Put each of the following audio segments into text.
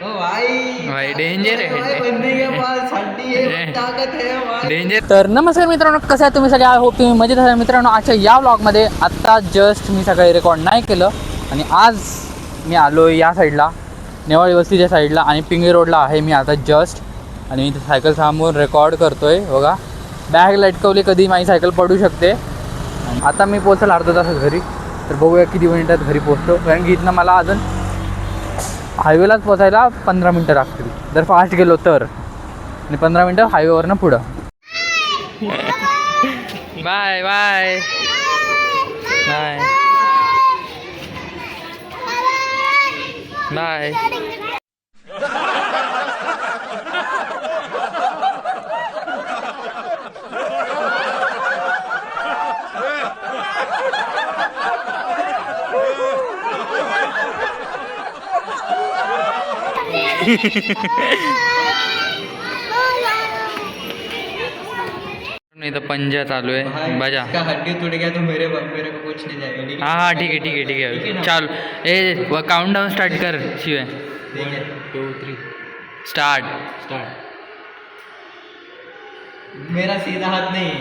भाई डेंजर आहे डेंजर. तर नमस्कार मित्रांनो, कसं आहे तुम्ही सगळे? आय होप तुम्ही मजेत असाल. मित्रांनो, आजच्या या व्लॉगमध्ये आत्ता जस्ट मी सकाळी रेकॉर्ड नाही केलं आणि आज मी आलो या साईडला, नेवाळी वस्तीच्या साईडला, आणि पिंगे रोडला आहे मी आता जस्ट. आणि मी सायकल थांबवून रेकॉर्ड करतो आहे. बघा, बॅग लटकवली, कधी माझी सायकल पडू शकते. आता मी पोहोचेल अर्धा तासात घरी, तर बघूया किती मिनिटात घरी पोहोचतो. कारण की इथनं मला अजून हायवेलाच पोचायला 15 मिनटं लागतील जर फास्ट गेलो तर, आणि 15 मिनटं हायवेवरनं पुढं. Bye bye bye bye. नहीं तो पंजा चालू है बजा. हड्डी टूट गया तो मेरे को कुछ नहीं जाएगा, ठीक है? हाँ हाँ ठीक है ठीक है ठीक है. चल ए वो काउंट डाउन स्टार्ट कर शिवे. 2 3 स्टार्ट. मेरा सीधा हाथ नहीं है.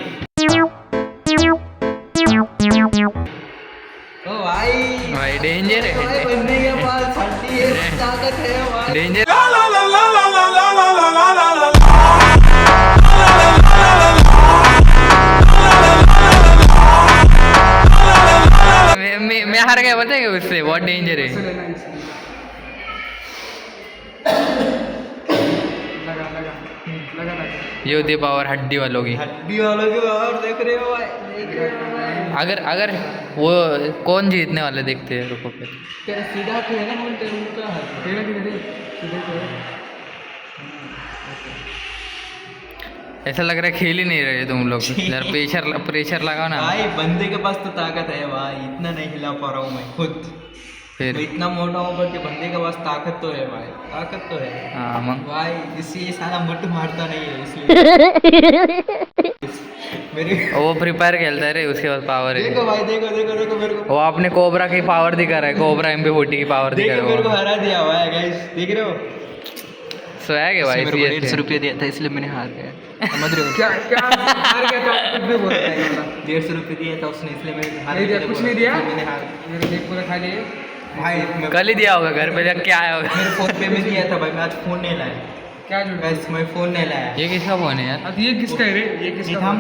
ओ भाई डेंजर है भाई, बंदे के पास हड्डी है, ताकत है भाई. डेंजर. मैं हार गया, पता है उससे. बहुत डेंजर है. ये होती पावर हड्डी वालों की. हड्डी वालों की पावर देख रहे हो भाई, देख रहे हो भाई. अगर वो कौन जीतने वाले देखते हैं, रुको फिर. क्या सीधा हाथ है ना, बोलते हैं उनका हाथ तेरा किधर है? सीधे तो है. ऐसा लग रहा है खेल ही नहीं रहे तुम लोग. यार प्रेशर लगाओ ना भाई. बंदे के पास तो ताकत है भाई, इतना नहीं हिला पा रहा हूँ मैं खुद. फिर. मैं इतना मोटा हूँ पर बंदे के पास ताकत तो है भाई, ताकत तो है. हाँ मग. भाई इससे साला मट मारता नहीं है इसलिए. मेरे वो प्रिपेयर खेलता है रे, उसके पास पावर है. देखो भाई, देखो देखो देखो मेरे को. वो आपने कोबरा की पावर दिखा रहा है, कोबरा MP40 की पावर दिखा देखो मेरे को रहा है. हरा दिया भाई गाइस, देख रहे हो? स्वैग है भाई. मेरे को 150 रुपये दिया था इसलिए मैंने हार गया. समझ रहे हो? क्या क्या हार गया था? कुछ भी बोलता है. 150 रुपये दिया था उसने, इसलिए मैंने हार गया. कुछ नहीं दिया, मैंने हार मेरे पूरा खा लिए भाई. कल ही दिया होगा, घर पे जब क्या आया होगा. मेरे फोन पे में दिया था भाई, मैं आज फोन नहीं लाया. क्या जो गाइस, मैं फोन नहीं लाया. ये किसका फोन है यार? अब ये किसका है रे? ये किसका? हम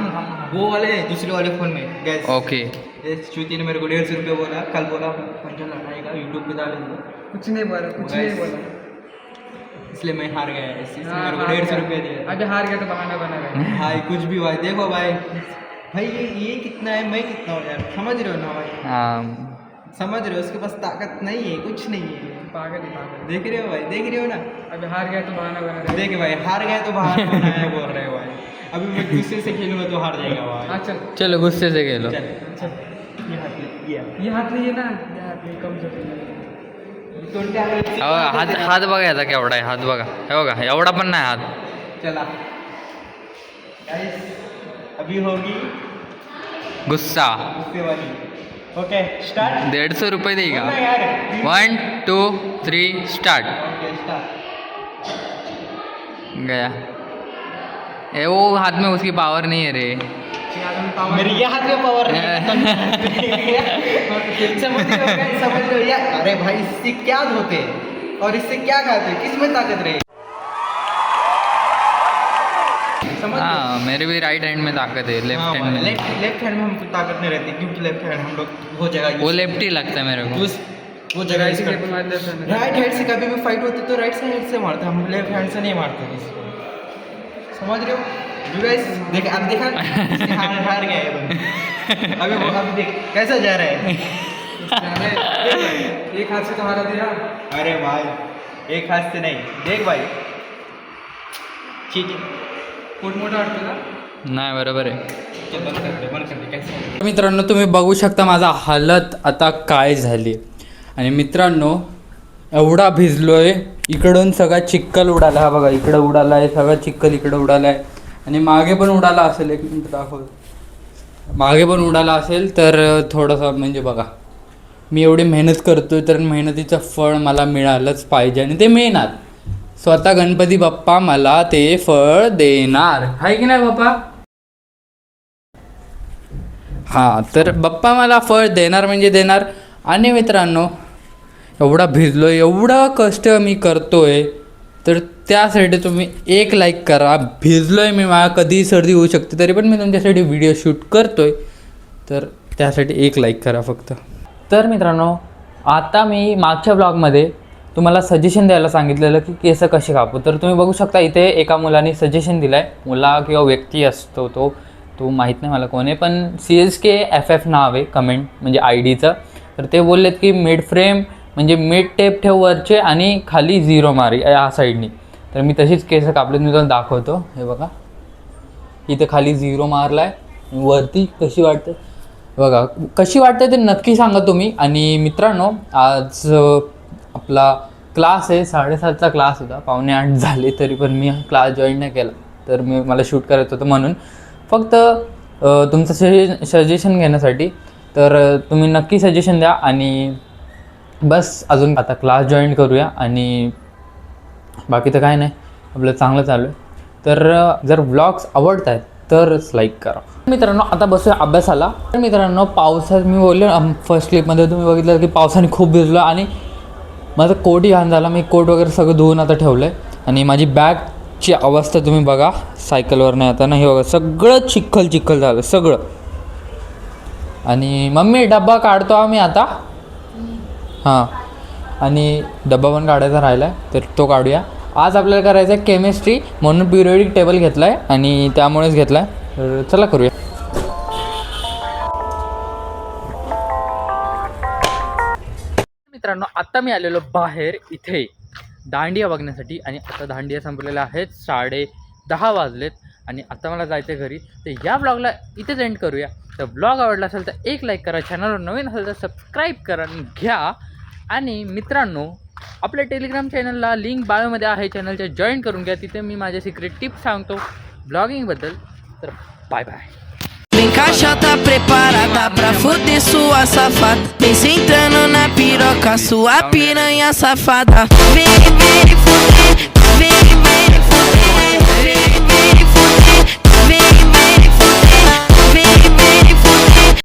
वो वाले दूसरे वाले फोन में गाइस. ओके. ये श्रुति ने मेरे को 150 रुपये बोला, कल बोला 50 लगाएगा, यूट्यूब पे डालेंगे. कुछ नहीं बोला, कुछ नहीं बोला, इसलिए मैं हार गया. इसलिए मेरे को 150 रुपये दिया. अभी हार गया तो बहाना बना गया भाई. कुछ भी भाई, देखो भाई भाई ये कितना है, मैं कितना हूँ यार. समझ रहे हो ना भाई? हाँ समझ रहे हो? उसके पास ताकत नहीं है, कुछ नहीं है. पागल है. देख रहे हो भाई, देख रहे हो ना? अभी हार गया तो बहाना बना. देख भाई, हार गया तो बहाना बनाया बोल रहे हो भाई. अभी मैं गुस्से से खेलूंगा तो हार जाएगा भाई. हाँ चल चलो गुस्से से खेलो. चल चल. ये हाथ नहीं है ना, ये हाथ नहीं, कम हात बघा याचा केवढा आहे. हात बघा, हे बघा, एवढा पण नाही हात. चला गाइस, अभी होगी गुस्सा. गुस्से वाली. Okay start. 150 रुपये देगा. यार 1 2 3 स्टार्ट. Okay start. गया. ए वो हाथ में उसकी पावर नहीं है रे. मेरे ये हाथ में पावर नहीं. समझ रहे हो guys? समझ रहे हो यार? अरे भाई, इससे क्या धोते हैं और इससे क्या खाते, किसमें ताकत रहे? हाँ मेरे भी राइट हैंड में ताकत है, लेफ्ट हैंड में. लेफ्ट हैंड में हमको ताकत नहीं रहती, क्योंकि लेफ्ट हैंड हम लोग वो जगह वो लेफ्ट ही लगता है मेरे को. वो जगह राइट हैंड से कभी भी फाइट होती तो राइट हैंड से मारते, हम लेफ्ट हैंड से नहीं मारते किसी को. समझ रहे हो? You guys, देख अब देखा हार गया है बंदा. अभी देख कैसा जा रहा है. एक हाथ से तो हारा दिया. अरे भाई एक हाथ से नहीं, देख भाई. ठीक है, पोट मोठा वाटतं ना. नाही बरोबर आहे. बंद कर दे. कैसे मित्रांनो, तुम्ही बघू शकता माझा हालत आता काय झाली. आणि मित्रांनो, एवढा भिजलोय, इकडून सगळा चिक्कल उडाला. हा बघा, इकडं उडाला आहे सगळा चिक्कल, इकडं उडाला आहे, आणि मागे पण उडाला असेल. एक मिनिट दाखव, मागे पण उडाला असेल. तर थोडंसं म्हणजे बघा, मी एवढी मेहनत करतोय तर मेहनतीचं फळ मला मिळालंच पाहिजे, आणि ते मिळणार. स्वतः गणपती बाप्पा मला ते फळ देणार आहे की नाही बाप्पा? हां, तर बाप्पा मला फळ देणार म्हणजे देणार. आणि मित्रांनो, एवढा भिजलो, एवढा कष्ट मी करतोय, तर त्यासाठी तुम्ही एक लाईक करा. भिजलोय मी, मला कधी सर्दी होऊ शकते, तरी पण मी तुमच्यासाठी व्हिडिओ शूट करतोय, तर त्यासाठी एक लाईक करा फक्त. तर मित्रांनो, आता मी मागच्या ब्लॉगमध्ये तुम्हाला सजेशन द्यायला सांगितलेलं की केस कसे कापू. तर तुम्ही बघू शकता इथे एका मुलाने सजेशन दिलं आहे. मुला किंवा व्यक्ती असतो तो माहीत नाही मला कोण आहे, पण CSKFF नाव आहे कमेंट म्हणजे ID चं. तर ते बोललेत की मिड फ्रेम म्हणजे मिड टेप ठेव वरचे आणि खाली 0 मार या साईडनी. तर मी तशीच केस कापले, मी तुम्हाला दाखवतो. हे बघा, इथे खाली 0 मारला आहे, वरती कशी वाटते बघा. कशी वाटते ते नक्की सांगा तुम्ही. आणि मित्रांनो, आज आपला क्लास आहे, 7:30चा क्लास होता, 7:45 झाले, तरी पण मी क्लास जॉईन नाही केला. तर मला शूट करायचं होतं म्हणून फक्त तुमचं सजेशन घेण्यासाठी. तर तुम्ही नक्की सजेशन द्या. आणि बस अजून आता क्लास जॉईन करूया. आणि बाकी तर काय नाही, आपलं चांगलं चालू आहे. तर जर व्लॉग्स आवडत आहेत तरच लाईक करा. मित्रांनो, आता बसूया अभ्यासाला. तर मित्रांनो, पावसात मी बोललो फर्स्ट क्लिपमध्ये तुम्ही बघितलं की पावसाने खूप भिजलो आणि माझं कोटही घाण झाला. मी कोट वगैरे सगळं धुवून आता ठेवलं आहे. आणि माझी बॅगची अवस्था तुम्ही बघा, सायकलवर नाही आता नाही बघा, सगळं चिखल झालं सगळं. आणि मम्मी डब्बा काढतो आम्ही आता. हां, आणि डब्बा पण काढायचा राहिला आहे, तर तो काढूया. आज आपल्याला करायचं आहे केमिस्ट्री, म्हणून पिरियोडिक टेबल घेतला आहे आणि त्यामुळेच घेतला आहे. तर चला करूया. मित्रांनो, आता मी आलेलो बाहेर इथे दांडिया बघण्यासाठी. आणि आता दांडिया संपलेल्या आहेत, 10:30 वाजलेत आणि आता मला जायचं घरी. तर या ब्लॉगला इथेच एंड करूया. तर ब्लॉग आवडला असेल तर एक लाईक करा, चॅनलवर नवीन असेल तर सबस्क्राईब करा आणि घ्या. आणि मित्रांनो, आपल्या टेलिग्राम चॅनलला लिंक बायोमध्ये आहे, चॅनलच्या जॉईन करून घ्या. तिथे मी माझे सिक्रेट टिप्स सांगतो ब्लॉगिंगबद्दल. तर bye bye. Vem caixa tá preparada pra foder sua safada. Vem sentando na piroca, sua piranha safada. Vem, vem, fuder, vem.